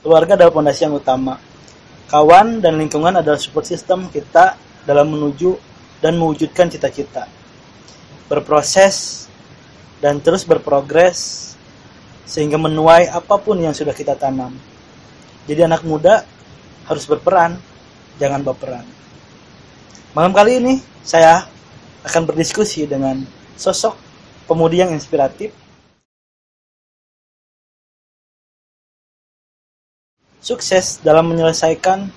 keluarga adalah fondasi yang utama. Kawan dan lingkungan adalah support system kita dalam menuju dan mewujudkan cita-cita. Berproses dan terus berprogres sehingga menuai apapun yang sudah kita tanam. Jadi anak muda harus berperan, jangan baperan. Malam kali ini saya akan berdiskusi dengan sosok pemudi yang inspiratif, sukses dalam menyelesaikan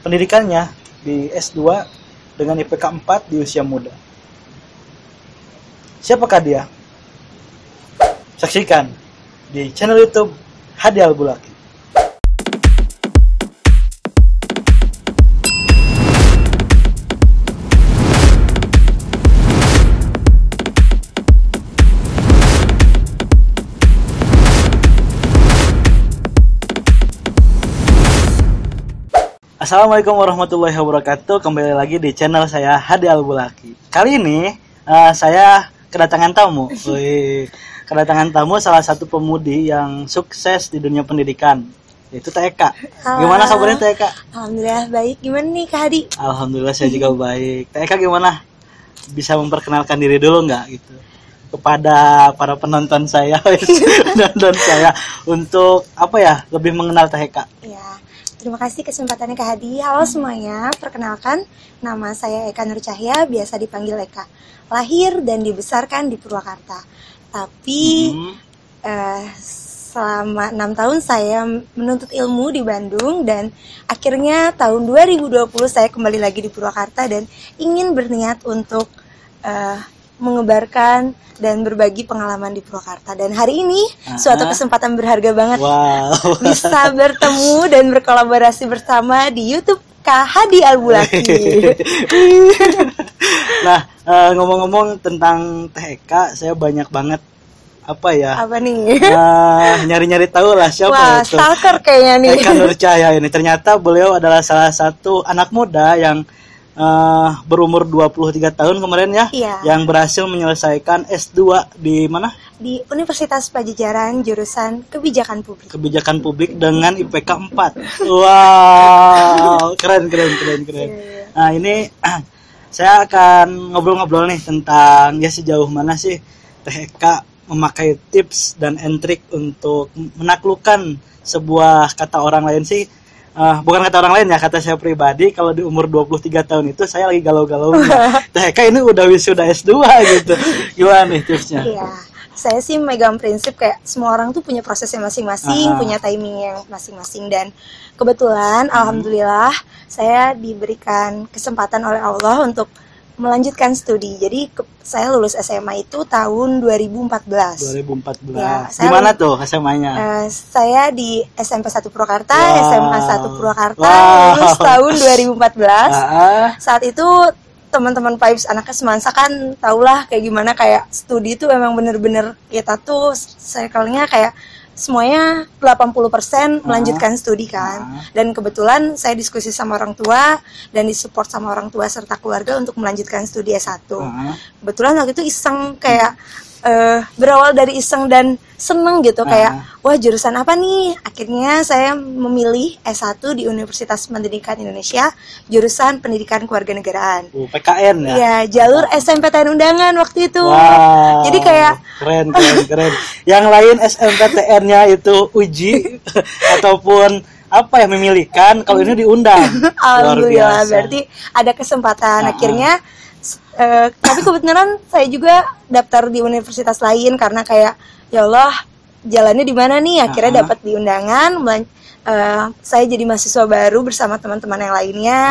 pendidikannya di S2 dengan IPK 4 di usia muda. Siapakah dia? Saksikan di channel YouTube Hadi Al-Bulaki. Assalamualaikum warahmatullahi wabarakatuh. Kembali lagi di channel saya Hadi Al-Bulaki. Kali ini saya kedatangan tamu. Kedatangan tamu salah satu pemudi yang sukses di dunia pendidikan, yaitu Teh Eka. Gimana kabarnya Teh Eka? Alhamdulillah baik. Gimana nih Kak Hadi? Alhamdulillah saya juga baik. Teh Eka gimana? Bisa memperkenalkan diri dulu nggak gitu kepada para penonton saya, penonton saya untuk apa ya, lebih mengenal Teh Eka? Ya. Terima kasih kesempatannya Kak Hadi. Halo semuanya, perkenalkan nama saya Eka Nur Cahya, biasa dipanggil Eka. Lahir dan dibesarkan di Purwakarta. Tapi selama 6 tahun saya menuntut ilmu di Bandung dan akhirnya tahun 2020 saya kembali lagi di Purwakarta dan ingin berniat untuk mengebarkan dan berbagi pengalaman di Purwakarta. Dan hari ini suatu kesempatan berharga banget. Bisa bertemu dan berkolaborasi bersama di YouTube Kak Hadi Al-Bulaki. Nah, ngomong-ngomong tentang Teh Eka, saya banyak banget apa nih? Nyari-nyari tahu lah siapa. Wah, itu. Stalker kayaknya nih. Eka Nur Cahya ini. Ternyata beliau adalah salah satu anak muda yang berumur 23 tahun kemarin ya, yang berhasil menyelesaikan S2 di mana? Di Universitas Pajajaran, jurusan Kebijakan Publik. Kebijakan Publik dengan IPK 4. Wow, keren. Nah, ini saya akan ngobrol-ngobrol nih tentang ya sejauh mana sih Teh Eka memakai tips dan trik untuk menaklukkan sebuah kata orang lain sih. Bukan kata orang lain ya, kata saya pribadi, kalau di umur 23 tahun itu saya lagi galau-galau. Teh Eka ini udah wisuda S2 gitu. Gimana nih tipsnya? Iya, saya sih megang prinsip kayak semua orang tuh punya prosesnya masing-masing, punya timing yang masing-masing. Dan kebetulan alhamdulillah saya diberikan kesempatan oleh Allah untuk melanjutkan studi. Jadi saya lulus SMA itu tahun 2014. Ya, di mana tuh SMA-nya? Saya di SMP 1 Purwakarta, SMA 1 Purwakarta, lulus tahun 2014. Saat itu teman-teman Vibes anaknya semansa kan tahulah kayak gimana, kayak studi itu emang bener-bener kita tuh circle-nya kayak semuanya 80% melanjutkan studi kan. Dan kebetulan saya diskusi sama orang tua dan disupport sama orang tua serta keluarga untuk melanjutkan studi S1. Kebetulan waktu itu iseng kayak berawal dari iseng dan seneng gitu, kayak wah jurusan apa nih? Akhirnya saya memilih S1 di Universitas Pendidikan Indonesia, jurusan Pendidikan Kewarganegaraan. PKN ya? Iya, jalur SMPTN undangan waktu itu. Jadi kayak keren. Yang lain SMPTN-nya itu uji ataupun apa ya, memilihkan, kalau ini diundang. Alhamdulillah, berarti ada kesempatan. Akhirnya tapi kebetulan saya juga daftar di universitas lain karena kayak ya Allah jalannya di mana nih, akhirnya dapat di undangan. Saya jadi mahasiswa baru bersama teman-teman yang lainnya,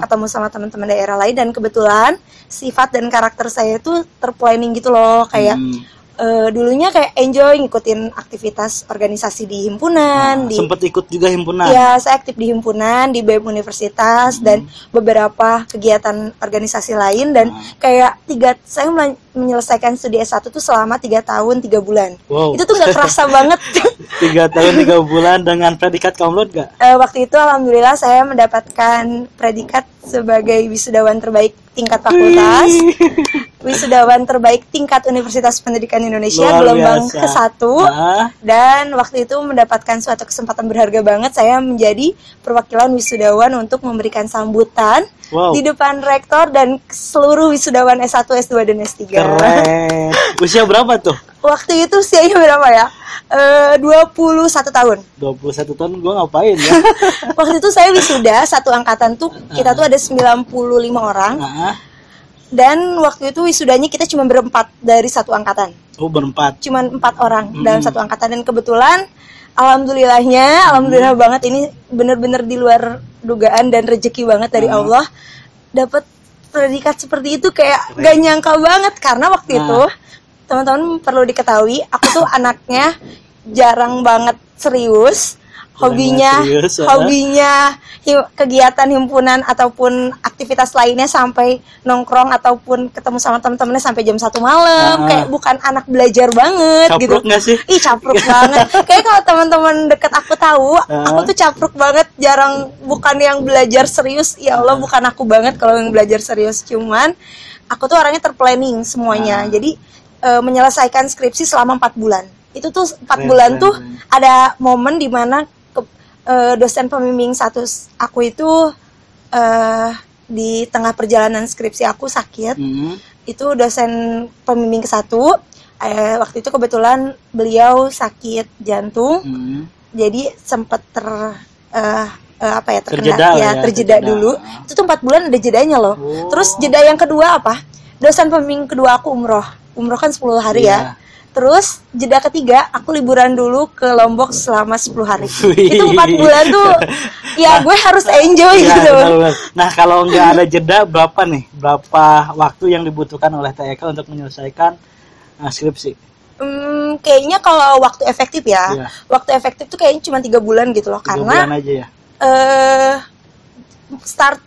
ketemu sama teman-teman daerah lain, dan kebetulan sifat dan karakter saya itu terplanning gitu loh, kayak dulunya kayak enjoy ngikutin aktivitas organisasi di himpunan. Sempet ikut juga himpunan? Ya, saya aktif di himpunan, di BEM Universitas, dan beberapa kegiatan organisasi lain. Dan kayak saya menyelesaikan studi S1 tuh selama 3 tahun 3 bulan. Itu tuh gak kerasa banget. 3 tahun 3 bulan dengan predikat komlot gak? Waktu itu alhamdulillah saya mendapatkan predikat sebagai wisudawan terbaik tingkat fakultas. wisudawan terbaik tingkat Universitas Pendidikan Indonesia Luar gelombang biasa. ke-1. Dan waktu itu mendapatkan suatu kesempatan berharga banget, saya menjadi perwakilan wisudawan untuk memberikan sambutan di depan rektor dan seluruh wisudawan S1, S2 dan S3. Keren. Usia berapa tuh? Waktu itu usianya berapa ya? 21 tahun. 21 tahun gue ngapain ya? Waktu itu saya wisuda satu angkatan tuh, kita tuh ada 95 orang. Dan waktu itu wisudanya kita cuma berempat dari satu angkatan. Oh, berempat. Cuman 4 orang dalam satu angkatan. Dan kebetulan alhamdulillah banget, ini bener-bener di luar dugaan dan rezeki banget dari Allah. Dapat predikat seperti itu kayak gak nyangka banget. Karena waktu itu teman-teman perlu diketahui, aku tuh anaknya jarang banget serius. Hobinya kegiatan himpunan ataupun aktivitas lainnya sampai nongkrong ataupun ketemu sama teman-temannya sampai jam 1 malam. Kayak bukan anak belajar banget. Capruk gitu. Gak sih? Ih, capruk banget. Kayak kalau teman-teman deket aku tahu, aku tuh capruk banget, jarang, bukan yang belajar serius. Ya Allah, bukan aku banget kalau yang belajar serius. Cuman aku tuh orangnya terplanning semuanya. Jadi menyelesaikan skripsi selama 4 bulan. Itu tuh 4 bulan tuh ada momen di mana dosen pembimbing satu aku itu di tengah perjalanan skripsi aku sakit. Itu dosen pembimbing ke-1, waktu itu kebetulan beliau sakit jantung. Jadi sempat terjeda dulu. Itu tuh 4 bulan ada jedanya loh. Terus jeda yang kedua apa? Dosen pembimbing kedua aku umroh kan 10 hari ya. Terus jeda ketiga aku liburan dulu ke Lombok selama 10 hari. Itu 4 bulan tuh ya gue harus enjoy gitu. Nah, kalau nggak ada jeda, berapa waktu yang dibutuhkan oleh TEK untuk menyelesaikan skripsi? Kayaknya kalau waktu efektif ya. Waktu efektif tuh kayaknya cuma 3 bulan gitu loh. 3 karena bulan aja ya. Start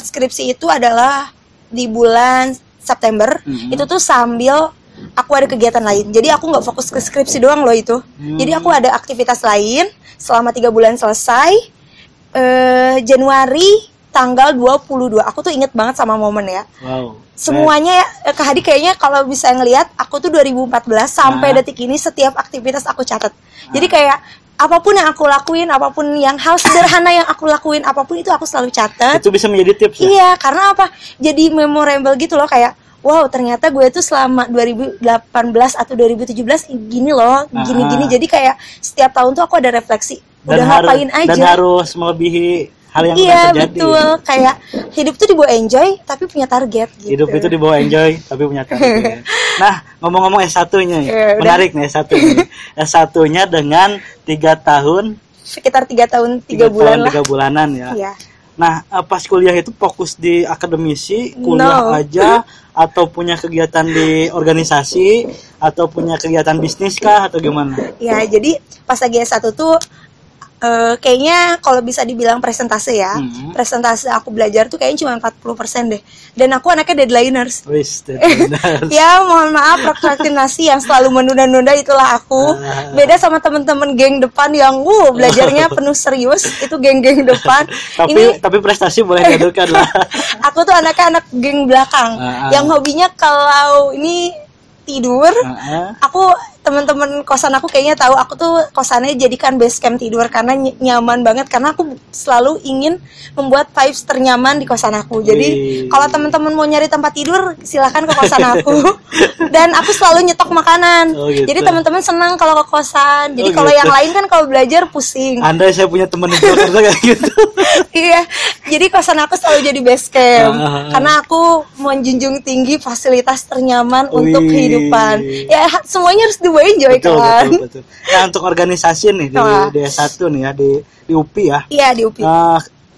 skripsi itu adalah di bulan September. Itu tuh sambil aku ada kegiatan lain. Jadi aku nggak fokus ke skripsi doang loh itu. Jadi aku ada aktivitas lain selama 3 bulan selesai. Januari tanggal 22. Aku tuh inget banget sama momen ya. Semuanya ya, Kak Hadi kayaknya kalau bisa ngelihat, aku tuh 2014 sampai detik ini setiap aktivitas aku catat. Jadi kayak apapun yang aku lakuin, apapun yang hal sederhana yang aku lakuin, apapun itu aku selalu catat. Itu bisa menjadi tips ya? Iya, karena apa? Jadi memorable gitu loh, kayak wow, ternyata gue tuh selama 2018 atau 2017 gini loh, gini-gini. Jadi kayak setiap tahun tuh aku ada refleksi. Udah ngapain aja. Dan harus melebihi hal yang iya, terjadi. Betul. Kayak hidup tuh dibawa enjoy tapi punya target gitu. Hidup itu dibawa enjoy tapi punya target. Nah, ngomong-ngomong S1-nya nih. Menarik nih S1-nya. S1-nya dengan 3 tahun, sekitar 3 tahun 3 bulan lah. 3 bulanan ya. Iya. Nah, pas kuliah itu fokus di akademisi, kuliah aja, atau punya kegiatan di organisasi, atau punya kegiatan bisnis kah, atau gimana? Ya, jadi pas lagi S1 tuh kayaknya kalau bisa dibilang presentase ya, presentase aku belajar tuh kayaknya cuma 40% deh. Dan aku anaknya deadliners. Ya mohon maaf, prokrastinasi yang selalu menunda-nunda itulah aku. Beda sama temen-temen geng depan yang belajarnya penuh serius, itu geng-geng depan. Tapi prestasi boleh diadukan lah. Aku tuh anak geng belakang, yang hobinya kalau ini tidur. Aku teman-teman kosan aku kayaknya tahu, aku tuh kosannya jadikan base camp tidur karena nyaman banget, karena aku selalu ingin membuat vibes ternyaman di kosan aku. Jadi kalau teman-teman mau nyari tempat tidur silahkan ke kosan aku. Dan aku selalu nyetok makanan. Jadi teman-teman senang kalau ke kosan. Jadi kalau yang lain kan kalau belajar pusing. Andai saya punya teman di Jakarta kayak gitu. Iya. Jadi kosan aku selalu jadi base camp karena aku menjunjung tinggi fasilitas ternyaman untuk kehidupan. Ya semuanya harus enjoy kan. Betul. Nah, untuk organisasi nih di S1 nih ya, di UPI ya. Iya, di UPI.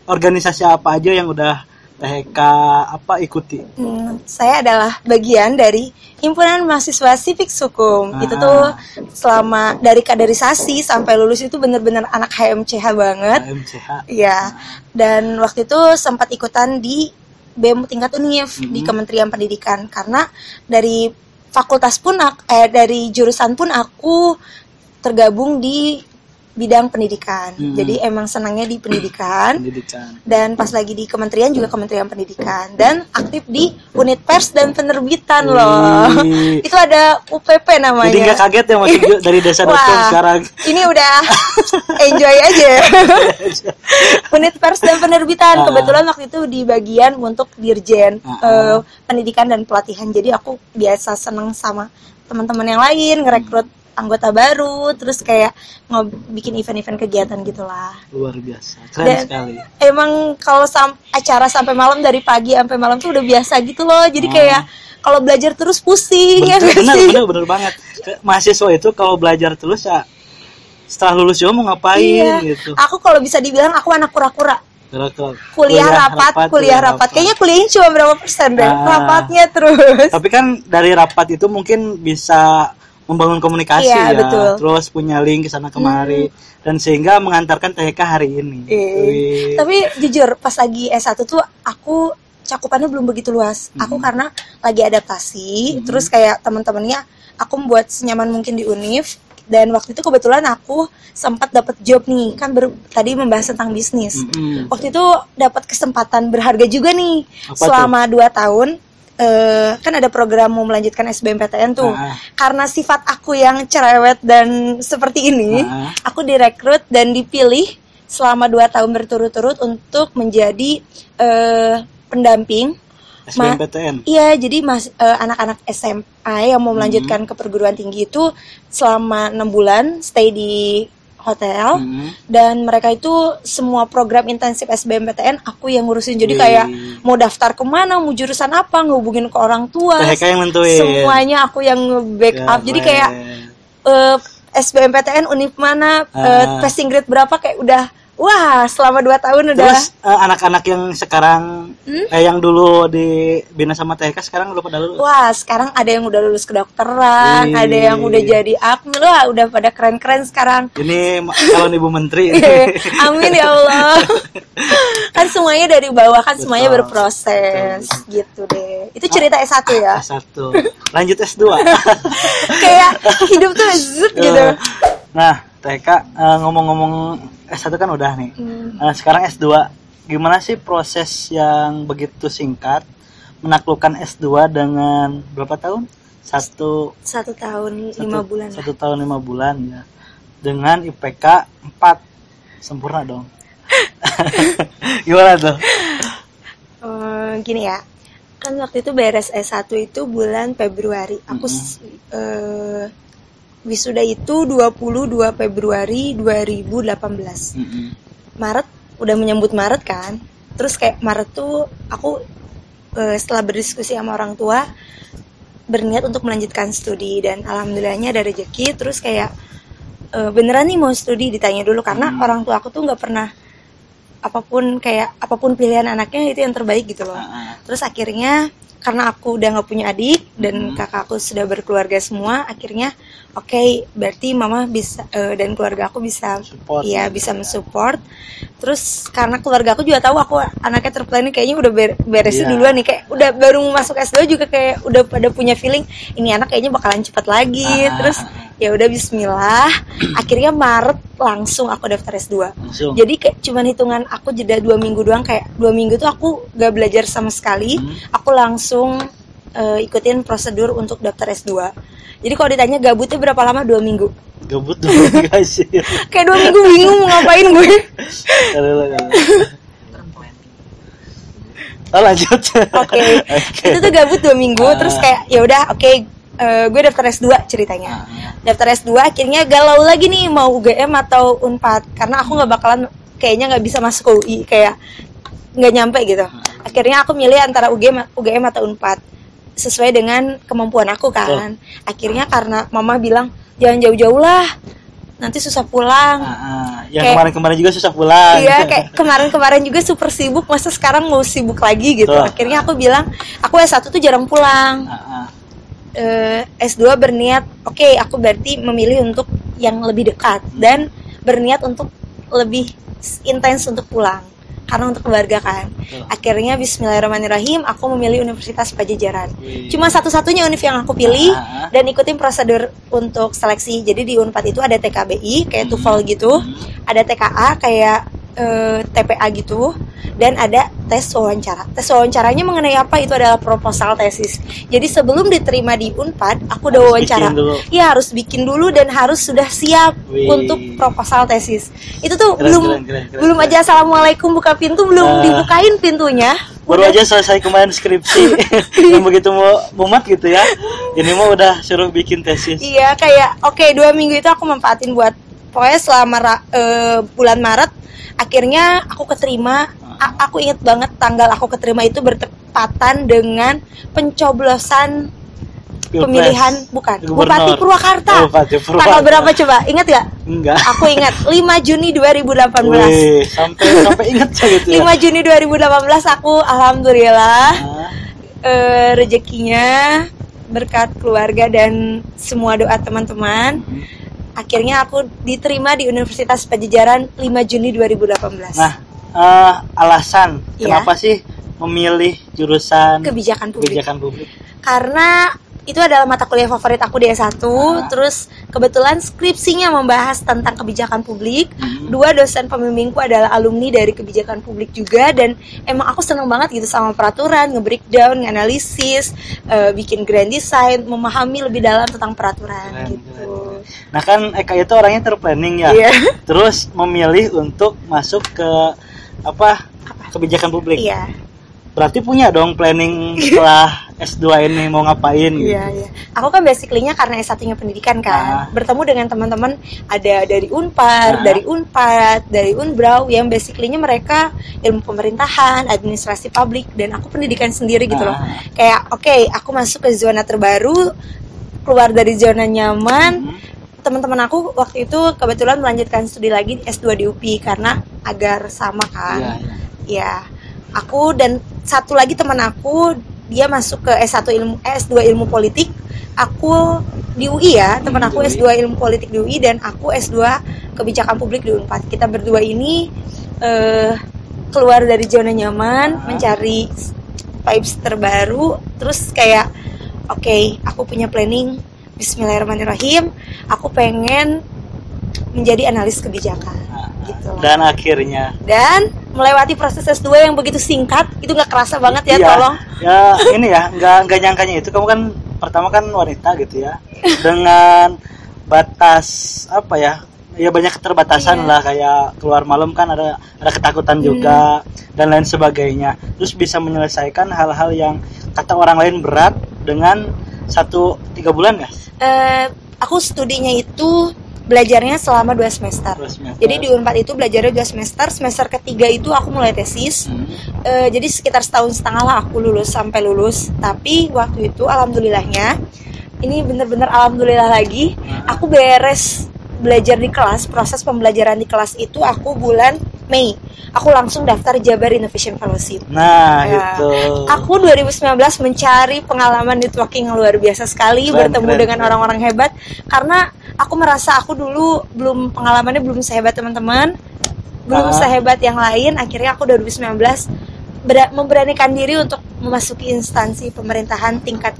Organisasi apa aja yang udah THK ikuti? Saya adalah bagian dari Himpunan Mahasiswa Civics Hukum. Itu tuh selama dari kaderisasi sampai lulus itu bener-bener anak HMCH banget. HMCH. Iya. Dan waktu itu sempat ikutan di BEM tingkat univ di Kementerian Pendidikan, karena dari fakultas pun dari jurusan pun aku tergabung di bidang pendidikan. Jadi emang senangnya di pendidikan. Dan pas lagi di kementerian juga Kementerian Pendidikan, dan aktif di unit pers dan penerbitan loh. Itu ada UPP namanya. Jadi nggak kaget ya masuk dari desa.com sekarang. Ini udah enjoy aja. Unit pers dan penerbitan. Kebetulan waktu itu di bagian untuk dirjen pendidikan dan pelatihan. Jadi aku biasa seneng sama teman-teman yang lain ngerekrut anggota baru, terus kayak bikin event-event kegiatan gitulah. Luar biasa, keren sekali. Emang kalau acara sampai malam, dari pagi sampai malam tuh udah biasa gitu loh. Jadi kayak kalau belajar terus pusing. Bener banget. Mahasiswa itu kalau belajar terus ya setelah lulus juga mau ngapain gitu. Aku kalau bisa dibilang aku anak kura-kura. Kuliah rapat. Kayaknya kuliahnya cuma berapa persen deh rapatnya terus. Tapi kan dari rapat itu mungkin bisa membangun komunikasi betul. Terus punya link ke sana kemari dan sehingga mengantarkan THK hari ini. Tapi jujur pas lagi S1 tuh aku cakupannya belum begitu luas. Aku karena lagi adaptasi, terus kayak teman-temannya aku membuat senyaman mungkin di Univ, dan waktu itu kebetulan aku sempat dapat job nih, kan tadi membahas tentang bisnis. Waktu itu dapat kesempatan berharga juga nih. Selama 2 tahun kan ada program mau melanjutkan SBMPTN tuh. Karena sifat aku yang cerewet dan seperti ini, aku direkrut dan dipilih selama 2 tahun berturut-turut untuk menjadi pendamping SBMPTN. Iya, jadi anak-anak SMA yang mau melanjutkan ke perguruan tinggi itu selama 6 bulan stay di hotel, dan mereka itu semua program intensif SBMPTN aku yang ngurusin. Jadi kayak mau daftar kemana, mau jurusan apa, ngehubungin ke orang tua, yang nentuin. Semuanya aku yang backup. Jadi kayak SBMPTN univ mana, passing grade berapa, kayak udah wah, selama 2 tahun udah. Terus anak-anak yang sekarang yang dulu dibina sama THK sekarang udah pada lulus. Wah, sekarang ada yang udah lulus kedokteran, ada yang udah jadi akmil, wah udah pada keren-keren sekarang. Ini calon Ibu Menteri. Amin ya Allah. Kan semuanya dari bawah, kan semuanya berproses. Gitu deh. Itu cerita S1 ya. S1. Lanjut S2. Kayak hidup tuh zut gitu. Nah, TK ngomong-ngomong S1 kan udah nih. Sekarang S2. Gimana sih proses yang begitu singkat menaklukkan S2 dengan berapa tahun? 1 tahun 5 bulan. 1 tahun 5 bulan ya. Dengan IPK 4. Sempurna dong. Gimana tuh? Gini ya. Kan waktu itu beres S1 itu bulan Februari. Aku wisuda itu 22 Februari 2018. Maret, udah menyambut Maret kan. Terus kayak Maret tuh aku setelah berdiskusi sama orang tua berniat untuk melanjutkan studi, dan alhamdulillahnya ada rezeki. Terus kayak beneran nih mau studi, ditanya dulu karena orang tua aku tuh nggak pernah apapun pilihan anaknya itu yang terbaik gitu loh. Terus akhirnya karena aku udah nggak punya adik dan kakak aku sudah berkeluarga semua, akhirnya oke, berarti mama bisa dan keluarga aku bisa support, bisa mensupport. Terus karena keluarga aku juga tahu aku anaknya terplanning, kayaknya udah beresin duluan nih, kayak udah baru masuk S2 juga kayak udah pada punya feeling ini anak kayaknya bakalan cepat lagi. Terus ya udah bismillah, akhirnya Maret langsung aku daftar S2. Jadi kayak cuman hitungan aku jeda 2 minggu doang, kayak 2 minggu tuh aku gak belajar sama sekali. Aku langsung ikutin prosedur untuk daftar S2. Jadi kalau ditanya gabutnya berapa lama, 2 minggu. Gabut 2 minggu aja. Kayak 2 minggu bingung mau ngapain gue. Lanjut. Oke. Itu tuh gabut 2 minggu, terus kayak ya udah gue daftar S2 ceritanya. Daftar S2 akhirnya galau lagi nih mau UGM atau Unpad, karena aku kayaknya nggak bisa masuk UI, kayak nggak nyampe gitu. Akhirnya aku milih antara UGM atau Unpad sesuai dengan kemampuan aku kan. Akhirnya karena mama bilang jangan jauh-jauh lah, nanti susah pulang. Yang kemarin-kemarin juga susah pulang. Iya, kayak kemarin-kemarin juga super sibuk, masa sekarang mau sibuk lagi gitu. Akhirnya aku bilang aku S1 tuh jarang pulang. S2 berniat, aku berarti memilih untuk yang lebih dekat dan berniat untuk lebih intens untuk pulang. karena untuk keluarga kan. Akhirnya bismillahirrahmanirrahim aku memilih Universitas Pajajaran. Cuma satu-satunya univ yang aku pilih dan ikutin prosedur untuk seleksi. Jadi di Unpad itu ada TKBI kayak TOEFL gitu, ada TKA kayak TPA gitu, dan ada tes wawancara. Tes wawancaranya mengenai apa? Itu adalah proposal tesis. Jadi sebelum diterima di Unpad, aku udah wawancara. Iya, harus bikin dulu dan harus sudah siap untuk proposal tesis. Itu tuh belum aja assalamualaikum buka pintu, belum dibukain pintunya. Baru aja selesai kemarin skripsi yang begitu mumet gitu ya. Ini mau udah suruh bikin tesis. Iya, kayak oke, 2 minggu itu aku manfaatin buat pokoknya selama bulan Maret. Akhirnya aku keterima. Aku ingat banget tanggal aku keterima itu bertepatan dengan pencoblosan pemilihan Bupati Purwakarta. Tanggal berapa coba? Ingat gak? Enggak. Aku ingat 5 Juni 2018. Wih, sampai ingat gitu ya. 5 Juni 2018 aku alhamdulillah rezekinya berkat keluarga dan semua doa teman-teman. Akhirnya aku diterima di Universitas Pajajaran 5 Juni 2018. Nah, alasan kenapa sih memilih jurusan kebijakan publik? Karena itu adalah mata kuliah favorit aku di S1. Terus kebetulan skripsinya membahas tentang kebijakan publik. 2 dosen pembimbingku adalah alumni dari kebijakan publik juga, dan emang aku seneng banget gitu sama peraturan, nge-breakdown, nge-analisis, bikin grand design, memahami lebih dalam tentang peraturan gitu. Nah kan Eka itu orangnya terplanning ya. Terus memilih untuk masuk ke kebijakan publik. Berarti punya dong planning setelah S2 ini mau ngapain gitu. Iya. Aku kan basically-nya karena S1-nya pendidikan kan. Bertemu dengan teman-teman ada dari Unpar, dari Unpad, dari Unbrau yang basically-nya mereka ilmu pemerintahan, administrasi publik, dan aku pendidikan sendiri gitu loh. Kayak oke, aku masuk ke zona terbaru, keluar dari zona nyaman. Teman-teman aku waktu itu kebetulan melanjutkan studi lagi S2 di UPI karena agar sama kan. Iya. Aku dan satu lagi teman aku dia masuk ke S2 ilmu politik. Aku di UI ya, teman aku S2 ilmu politik di UI dan aku S2 kebijakan publik di Unpad. Kita berdua ini keluar dari zona nyaman, mencari vibes terbaru, terus kayak oke, aku punya planning. Bismillahirrahmanirrahim, aku pengen menjadi analis kebijakan gitu lah. Dan akhirnya melewati proses S2 yang begitu singkat, itu nggak kerasa banget ya, tolong. Ya ini ya, nggak nyangkanya itu. Kamu kan pertama kan wanita gitu ya, dengan batas ya banyak keterbatasan lah, kayak keluar malam kan ada ketakutan juga dan lain sebagainya. Terus bisa menyelesaikan hal-hal yang kata orang lain berat dengan 3 bulan ya? Aku studinya itu belajarnya selama 2 semester. Jadi di Unpad itu belajarnya 2 semester. Semester ketiga itu aku mulai tesis. Jadi sekitar 1,5 tahun lah aku sampai lulus. Tapi waktu itu alhamdulillahnya, ini bener-bener alhamdulillah lagi, aku beres belajar di kelas. Proses pembelajaran di kelas itu aku bulan Mei. Aku langsung daftar Jabar Innovation Fellowship. Nah, itu. Aku 2019 mencari pengalaman networking yang luar biasa sekali, bertemu dengan orang-orang hebat. Karena aku merasa aku dulu pengalamannya belum sehebat teman-teman, belum sehebat yang lain. Akhirnya aku 2019 memberanikan diri untuk memasuki instansi pemerintahan tingkat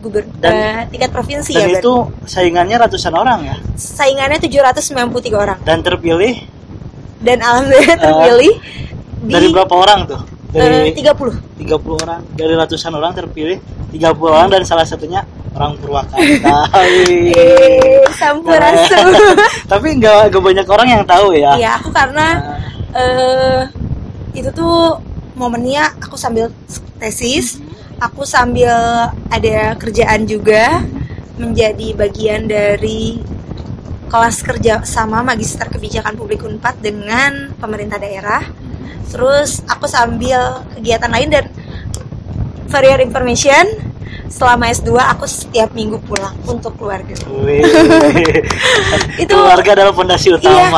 tingkat provinsi. Dan itu saingannya ratusan orang ya? Saingannya 793 orang. Dan terpilih? Dan alhamdulillah terpilih. Dari berapa orang tuh? Dari 30 orang. Dari ratusan orang terpilih 30 orang, dan salah satunya orang Purwakarta. Sampurasun. Tapi nggak banyak orang yang tahu ya. Iya, aku karena itu tuh momennya aku sambil tesis, aku sambil ada kerjaan juga, menjadi bagian dari kelas kerja sama Magister Kebijakan Publik Unpad dengan pemerintah daerah. Terus aku sambil kegiatan lain, dan for your information, selama S2 aku setiap minggu pulang untuk keluarga. Itu keluarga adalah fondasi utama. Iya,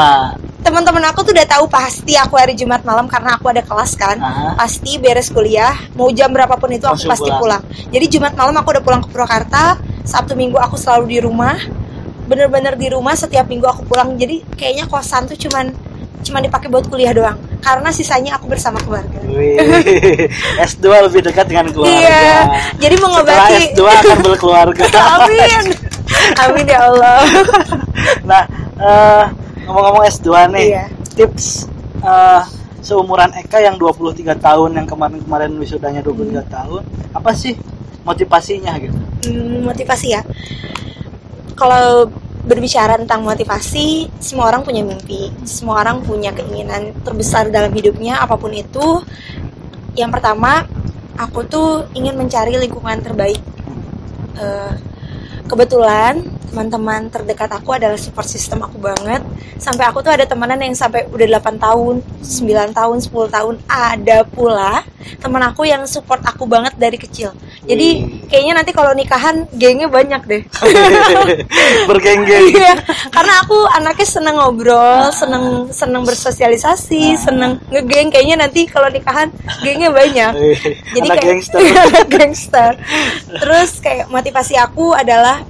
teman-teman aku tuh udah tahu pasti aku hari Jumat malam karena aku ada kelas kan. Pasti beres kuliah, mau jam berapapun itu aku pasti pulang. Jadi Jumat malam aku udah pulang ke Purwakarta. Sabtu Minggu aku selalu di rumah. Bener-bener di rumah, setiap minggu aku pulang. Jadi kayaknya kosan tuh cuman cuma dipakai buat kuliah doang, karena sisanya aku bersama keluarga. Wih, S2 lebih dekat dengan keluarga. Iya, jadi mengobati. Setelah S2 akan berkeluarga. Amin, amin ya Allah. Nah, ngomong-ngomong S2 nih, Iya. tips seumuran Eka yang 23 tahun, yang kemarin wisudanya 23 tahun, apa sih motivasinya gitu? Motivasi ya. Kalau berbicara tentang motivasi, semua orang punya mimpi, semua orang punya keinginan terbesar dalam hidupnya, apapun itu. Yang pertama, aku tuh ingin mencari lingkungan terbaik. Kebetulan teman-teman terdekat aku adalah support system aku banget. Sampai aku tuh ada temenan yang sampai udah 8 tahun, 9 tahun, 10 tahun. Ada pula teman aku yang support aku banget dari kecil. Jadi kayaknya nanti kalau nikahan gengnya banyak deh. Bergeng-geng. Iya, karena aku anaknya seneng ngobrol, seneng bersosialisasi, seneng ngegeng. Kayaknya nanti kalau nikahan gengnya banyak. Jadi anak kayak gangster. gangster. Terus kayak motivasi aku adalah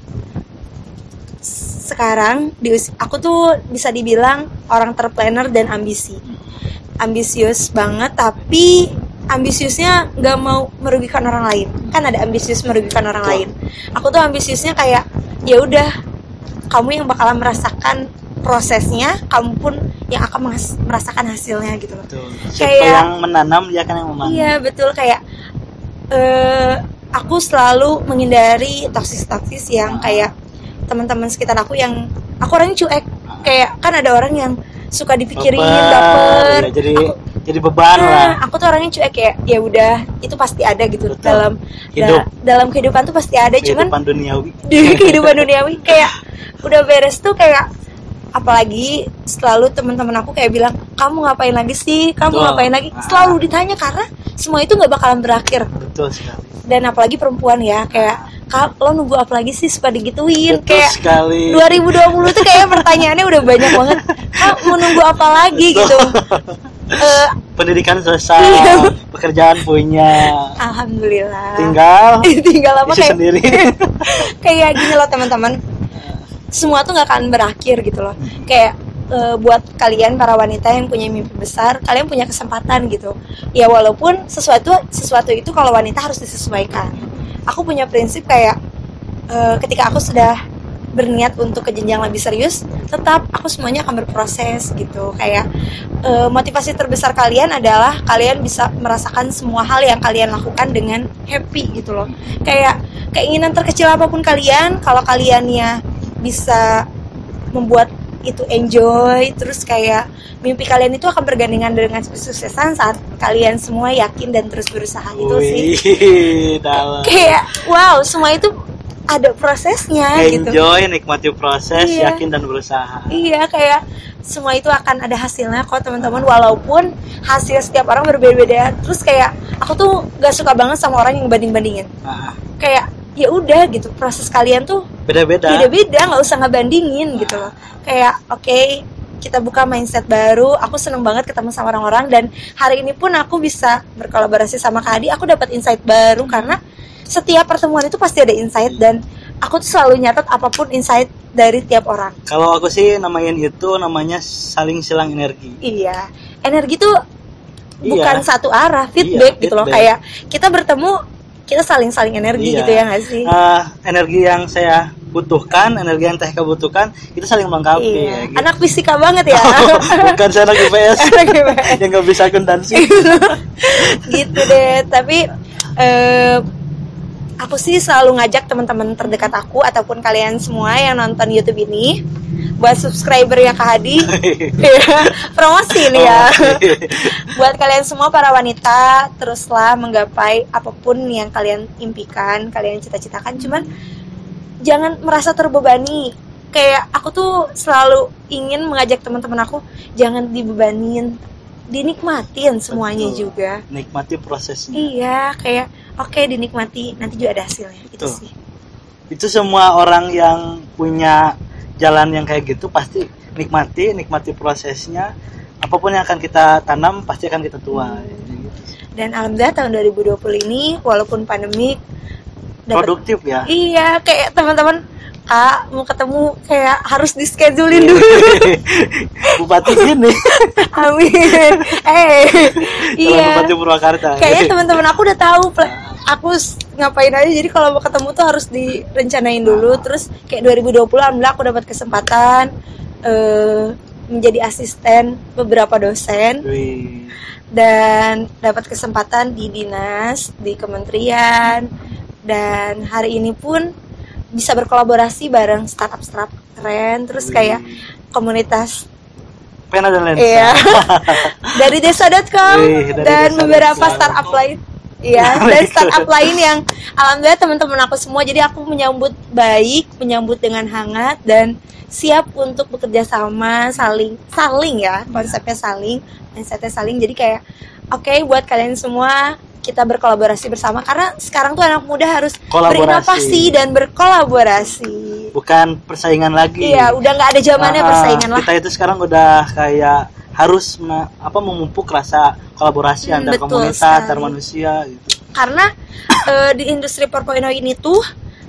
sekarang aku tuh bisa dibilang orang terplanner dan ambisius banget, tapi ambisiusnya nggak mau merugikan orang lain. Kan ada ambisius merugikan orang lain. Aku tuh ambisiusnya kayak ya udah, kamu yang bakalan merasakan prosesnya, kamu pun yang akan merasakan hasilnya gitu loh. Siapa yang menanam dia akan yang memanen. Iya betul, kayak aku selalu menghindari toksis yang kayak teman-teman sekitar aku yang aku orangnya cuek. Kayak kan ada orang yang suka dipikirin, baper. Ya, jadi beban lah. Aku tuh orangnya cuek, kayak ya udah, itu pasti ada gitu. Betul. Dalam kehidupan tuh pasti ada, cuman kehidupan duniawi. Di kehidupan duniawi kayak udah beres tuh kayak, apalagi selalu teman-teman aku kayak bilang, kamu ngapain lagi sih, kamu ngapain lagi, selalu ditanya karena semua itu nggak bakalan berakhir. Betul sekali. Dan apalagi perempuan ya, kayak lo nunggu apa lagi sih suka digituin. Betul kayak sekali. 2020 tuh kayak pertanyaannya udah banyak banget. Mau nunggu apa lagi gitu. Pendidikan selesai, pekerjaan punya, Alhamdulillah. tinggal apa isi kayak sendiri. Kayak gini loh teman-teman, semua tuh nggak akan berakhir gitu loh. Kayak buat kalian para wanita yang punya mimpi besar, kalian punya kesempatan gitu. Ya walaupun sesuatu itu kalau wanita harus disesuaikan. Aku punya prinsip kayak ketika aku sudah berniat untuk ke jenjang lebih serius, tetap aku semuanya akan berproses gitu. Kayak motivasi terbesar kalian adalah kalian bisa merasakan semua hal yang kalian lakukan dengan happy gitu loh. Kayak keinginan terkecil apapun kalian, kalau kaliannya bisa membuat itu enjoy, terus kayak mimpi kalian itu akan bergandengan dengan kesuksesan saat kalian semua yakin dan terus berusaha. Itu sih kayak wow, semua itu ada prosesnya. Enjoy, nikmati proses, iya. Yakin dan berusaha. Iya, kayak semua itu akan ada hasilnya kok teman-teman, walaupun hasil setiap orang berbeda-beda. Terus kayak aku tuh gak suka banget sama orang yang banding-bandingin. Kayak ya udah gitu, proses kalian tuh beda-beda, nggak usah ngebandingin gitu loh. Kayak oke, kita buka mindset baru. Aku seneng banget ketemu sama orang-orang, dan hari ini pun aku bisa berkolaborasi sama Kak Adi. Aku dapat insight baru karena setiap pertemuan itu pasti ada insight, dan aku tuh selalu nyatet apapun insight dari tiap orang. Kalau aku sih namanya saling silang energi. Iya, energi tuh bukan satu arah, feedback gitu loh. Kayak kita bertemu, kita saling energi gitu ya nggak sih? Energi yang saya butuhkan, energi yang Teh butuhkan, itu saling melengkapi. Iya. Gitu. Anak fisika banget ya. Bukan saya anak IPS. Yang nggak bisa akuntansi. Gitu deh. Tapi aku sih selalu ngajak teman-teman terdekat aku ataupun kalian semua yang nonton YouTube ini buat subscriber ya Kak Hadi. Promosi nih ya. Buat kalian semua para wanita, teruslah menggapai apapun yang kalian impikan, kalian cita-citakan. Cuman jangan merasa terbebani. Kayak aku tuh selalu ingin mengajak teman-teman aku, jangan dibebanin, dinikmatin semuanya. Betul. Juga nikmati prosesnya. Iya, kayak oke, dinikmati, nanti juga ada hasilnya. Itu sih. Itu semua orang yang punya jalan yang kayak gitu pasti nikmati prosesnya. Apapun yang akan kita tanam pasti akan kita tuai. Dan alhamdulillah tahun 2020 ini walaupun pandemik produktif ya. Iya, kayak teman-teman Kak mau ketemu kayak harus di-schedulein dulu. Bupati gini. Amin. Iya. Bupati Purwakarta. Kayaknya teman-teman aku udah tahu aku ngapain aja, jadi kalau mau ketemu tuh harus direncanain dulu. Terus kayak 2020 alhamdulillah aku dapat kesempatan menjadi asisten beberapa dosen. Dan dapat kesempatan di dinas, di kementerian, dan hari ini pun bisa berkolaborasi bareng startup keren, terus kayak komunitas Pena dan Lensa. Iya. Dari desa.com dan beberapa startup lain. Iya, dan startup lain yang alhamdulillah teman-teman aku semua, jadi aku menyambut baik, menyambut dengan hangat dan siap untuk bekerja sama, saling ya, konsepnya saling, mindsetnya saling. Jadi kayak oke, buat kalian semua kita berkolaborasi bersama, karena sekarang tuh anak muda harus berinovasi dan berkolaborasi. Bukan persaingan lagi. Iya, udah nggak ada zamannya persaingan lah. Kita itu sekarang udah kayak harus memupuk rasa kolaborasi antar komunitas, antar manusia gitu. Karena di industri 4.0 ini tuh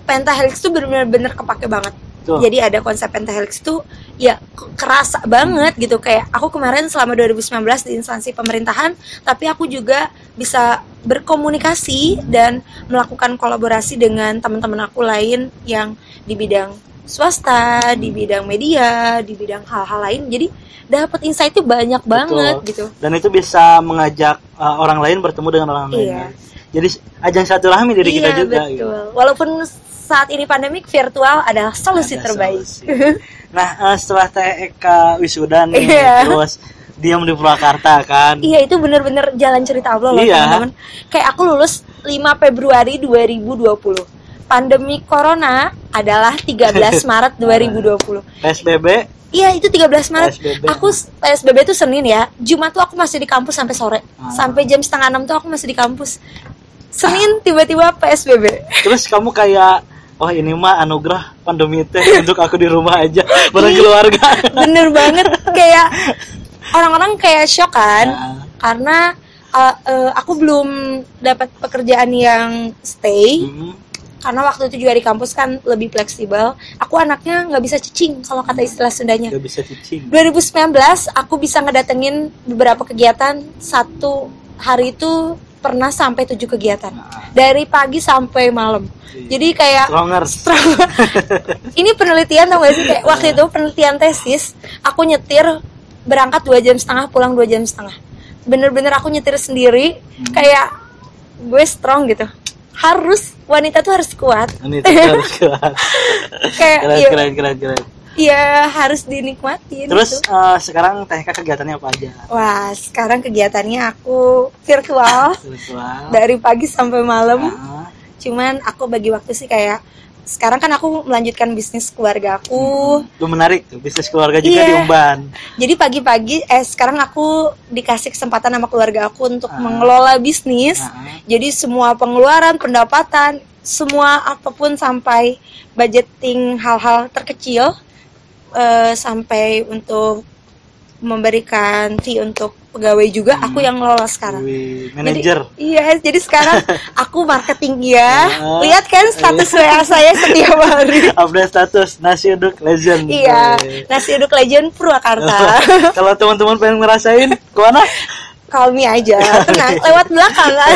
pentahelix tuh benar-benar kepake banget. Tuh. Jadi ada konsep pentahelix tuh ya kerasa banget gitu. Kayak aku kemarin selama 2019 di instansi pemerintahan, tapi aku juga bisa berkomunikasi dan melakukan kolaborasi dengan teman-teman aku lain yang di bidang swasta, di bidang media, di bidang hal-hal lain. Jadi dapat insight-nya banyak banget gitu. Dan itu bisa mengajak orang lain bertemu dengan orang lain. Jadi ajang silaturahmi diri kita juga. Betul. Gitu. Walaupun saat ini pandemik, virtual adalah solusi terbaik. Nah, setelah Teh Eka wisuda nih, terus diam di Purwakarta kan. Iya, itu bener-bener jalan cerita Allah loh teman-teman. Kayak aku lulus 5 Februari 2020. Pandemi Corona adalah 13 Maret 2020. PSBB? Iya, itu 13 Maret. PSBB. Aku PSBB itu Senin ya. Jumat tuh aku masih di kampus sampai sore. Sampai jam 5:30 tuh aku masih di kampus. Senin tiba-tiba PSBB. Terus kamu kayak ini mah anugerah pandemi teh untuk aku di rumah aja bareng keluarga. Bener banget, kayak orang-orang kayak shock kan, karena aku belum dapat pekerjaan yang stay. Karena waktu itu juga di kampus kan lebih fleksibel. Aku anaknya nggak bisa cicing kalau kata istilah Sundanya. Nggak bisa cicing. 2019 aku bisa ngedatengin beberapa kegiatan. Satu hari itu pernah sampai 7 kegiatan. Dari pagi sampai malam. Jadi kayak strong. Ini penelitian tau gak sih, kayak waktu itu penelitian tesis, aku nyetir berangkat 2,5 jam, pulang 2,5 jam. Bener-bener aku nyetir sendiri, kayak gue strong gitu. Wanita tuh harus kuat. Kayak keren. Iya, harus dinikmatin. Terus gitu. Sekarang Teh Eka kegiatannya apa aja? Wah, sekarang kegiatannya aku virtual. Dari pagi sampai malam. Cuman aku bagi waktu sih kayak sekarang kan aku melanjutkan bisnis keluarga aku. Itu menarik tuh, bisnis keluarga juga di Umban. Jadi pagi-pagi sekarang aku dikasih kesempatan sama keluarga aku untuk mengelola bisnis. Jadi semua pengeluaran, pendapatan, semua apapun sampai budgeting hal-hal terkecil, sampai untuk memberikan fee untuk pegawai juga aku yang ngelola sekarang. Manajer. Jadi sekarang aku marketing lihat kan status WA saya setiap hari. Update status nasi uduk legend. Iya, nasi uduk legend Purwakarta. Kalau teman-teman pengen ngerasain kemana? Call me aja, tenang, lewat belakang kan.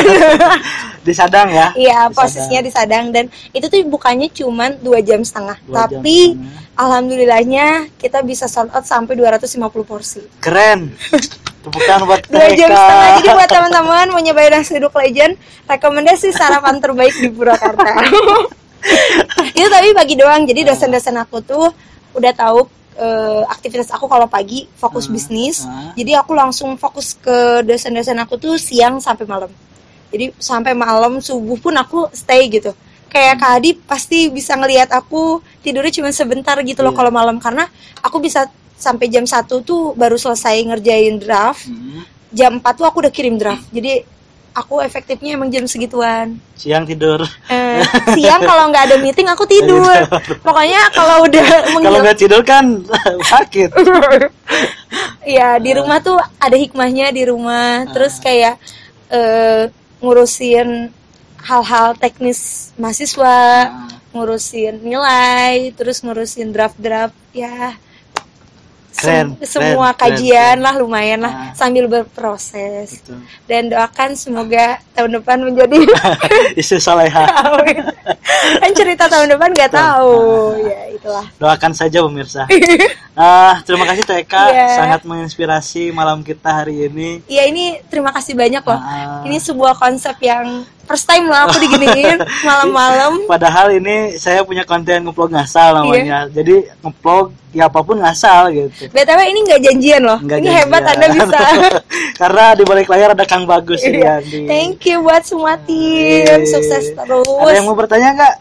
Di Sadang ya? Iya, posisinya di Sadang, dan itu tuh bukannya cuma 2,5 jam, tapi alhamdulillahnya kita bisa sold out sampai 250 porsi. Keren. Tepukan buat 2,5 jam. Jadi buat teman-teman mau nyobain nasi uduk legend, rekomendasi sarapan terbaik di Purwakarta. Itu tapi pagi doang. Jadi dosen-dosen aku tuh udah tahu aktivitas aku kalau pagi fokus bisnis. Jadi aku langsung fokus ke dosen-dosen aku tuh siang sampai malam. Jadi sampai malam subuh pun aku stay gitu. Kayak Kak Adi pasti bisa ngelihat aku tidurnya cuma sebentar gitu loh kalau malam, karena aku bisa sampai jam 1 tuh baru selesai ngerjain draft. Jam 4 tuh aku udah kirim draft. Jadi aku efektifnya emang jam segituan. Siang tidur. Siang kalau nggak ada meeting aku tidur. Pokoknya kalau udah kalau nggak tidur kan sakit. Iya, di rumah tuh ada hikmahnya di rumah. Terus kayak ngurusin hal-hal teknis mahasiswa, ngurusin nilai, terus ngurusin draft-draft ya. keren, Semua kajian lah lumayan lah sambil berproses. Betul. Dan doakan semoga tahun depan menjadi istri soleha. Kan cerita tahun depan nggak tahu. Ya itulah. Doakan saja pemirsa. Terima kasih TK, sangat menginspirasi malam kita hari ini. Iya, ini terima kasih banyak loh. Ini sebuah konsep yang first time lah aku diginiin malam-malam. Padahal ini saya punya konten ngeplog ngasal namanya. Jadi ngeplog ya apapun ngasal gitu. BTW ini nggak janjian loh. Nggak ini janjian. Hebat Anda bisa. Karena di balik layar ada Kang Bagus ini. Thank you buat semua tim. Sukses terus. Ada yang mau bertanya nggak?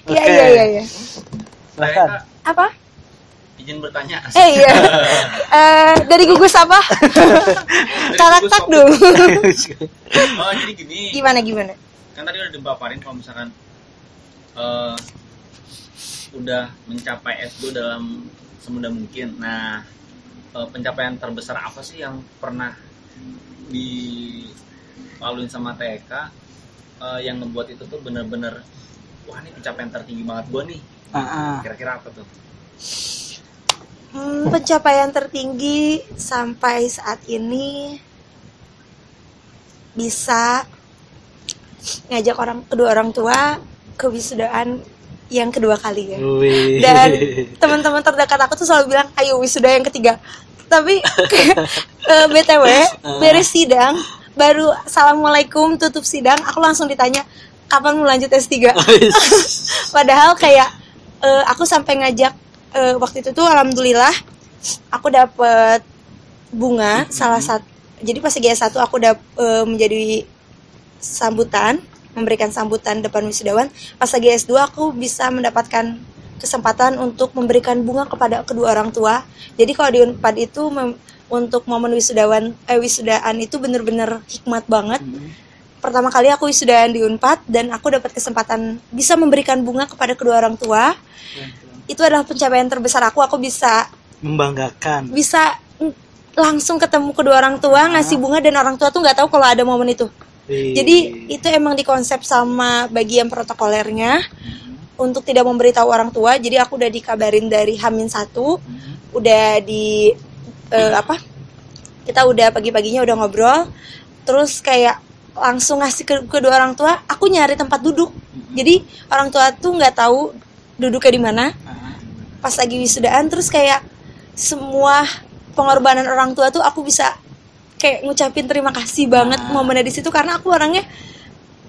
Iya. Silahkan. Apa? Izin bertanya. Iya. Dari gugus apa? Kakak dong. Oh, jadi gini. Gimana? Kan tadi udah dipaparin kalau misalkan udah mencapai S2 dalam semudah mungkin. Nah, pencapaian terbesar apa sih yang pernah dilaluin sama TK yang ngebuat itu tuh bener-bener wah ini pencapaian tertinggi banget gue nih. Kira-kira apa tuh? Pencapaian tertinggi sampai saat ini bisa ngajak kedua orang tua ke wisudaan yang kedua kali ya. Dan teman-teman terdekat aku tuh selalu bilang ayo wisuda yang ketiga. Tapi BTW beres sidang baru assalamualaikum tutup sidang aku langsung ditanya kapan mau lanjut S3. Padahal kayak aku sampai ngajak waktu itu tuh alhamdulillah aku dapet bunga salah satu. Jadi pas GS1 aku menjadi memberikan sambutan depan wisudawan. Pas GS2 aku bisa mendapatkan kesempatan untuk memberikan bunga kepada kedua orang tua. Jadi kalau di Unpad itu untuk momen wisudaan itu bener-bener hikmat banget. Pertama kali aku wisudaan di Unpad dan aku dapat kesempatan bisa memberikan bunga kepada kedua orang tua. Itu adalah pencapaian terbesar aku bisa membanggakan. Bisa langsung ketemu kedua orang tua, ngasih bunga dan orang tua tuh nggak tahu kalau ada momen itu. Jadi itu emang dikonsep sama bagian protokolernya untuk tidak memberitahu orang tua. Jadi aku udah dikabarin dari H-1, udah kita udah pagi-paginya udah ngobrol, terus kayak langsung ngasih ke kedua orang tua. Aku nyari tempat duduk, jadi orang tua tuh nggak tahu duduknya di mana. Pas lagi wisudaan, terus kayak semua pengorbanan orang tua tuh aku bisa kayak ngucapin terima kasih banget momennya di situ karena aku orangnya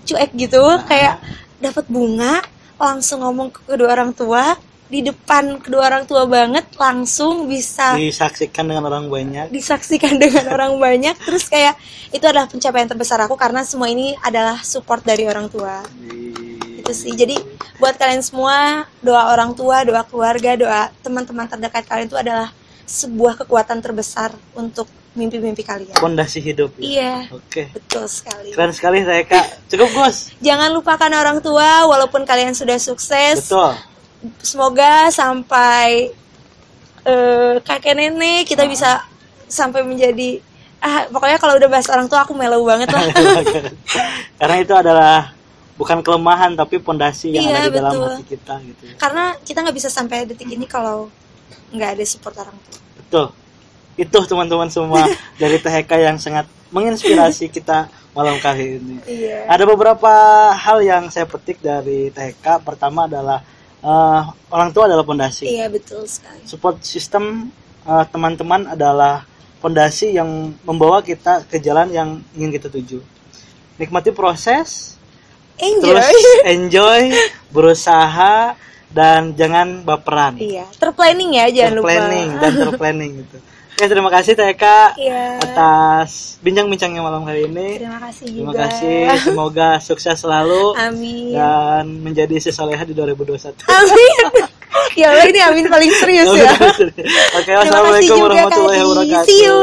cuek gitu, kayak dapat bunga langsung ngomong ke kedua orang tua di depan kedua orang tua banget, langsung bisa disaksikan dengan orang banyak. Terus kayak itu adalah pencapaian terbesar aku karena semua ini adalah support dari orang tua. Itu sih. Jadi buat kalian semua, doa orang tua, doa keluarga, doa teman-teman terdekat kalian itu adalah sebuah kekuatan terbesar untuk mimpi-mimpi kalian. Fondasi hidup. Iya. Oke. Betul sekali. Keren sekali saya Kak. Cukup Gus. Jangan lupakan orang tua walaupun kalian sudah sukses. Betul. Semoga sampai kakek nenek kita bisa sampai menjadi pokoknya kalau udah bahas orang tua aku mellow banget lah. Karena itu adalah bukan kelemahan tapi fondasi yang ada di dalam hati kita gitu. Karena kita nggak bisa sampai detik ini kalau nggak ada support orang tua. Betul. Itu teman-teman semua dari THK yang sangat menginspirasi kita malam kali ini. Iya. Ada beberapa hal yang saya petik dari THK. Pertama adalah orang tua adalah fondasi. Iya, betul sekali. Support system teman-teman adalah fondasi yang membawa kita ke jalan yang ingin kita tuju. Nikmati proses, terus enjoy, berusaha, dan jangan baperan. Iya, terplanning ya, jangan lupa. Terplanning gitu. Oke, terima kasih TK atas bincang-bincangnya malam hari ini. Terima kasih juga. Terima kasih, semoga sukses selalu. Amin. Dan menjadi istri soleha di 2021. Amin. Ya Allah, ini amin paling serius ya. Oke, wassalamualaikum warahmatullahi wabarakatuh. See you.